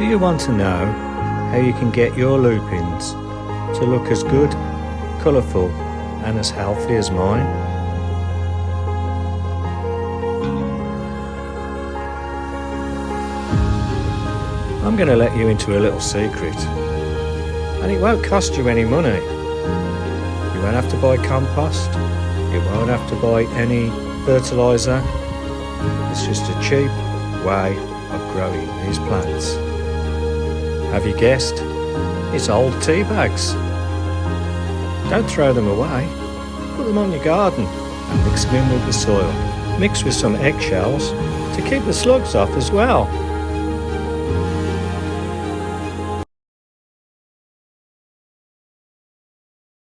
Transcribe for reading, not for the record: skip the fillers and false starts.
Do you want to know how you can get your lupins to look as good, colourful and as healthy as mine? I'm going to let you into a little secret, and it won't cost you any money. You won't have to buy compost, you won't have to buy any fertiliser. It's just a cheap way of growing these plants. Have you guessed? It's old tea bags. Don't throw them away. Put them on your garden and mix them in with the soil. Mix with some eggshells to keep the slugs off as well.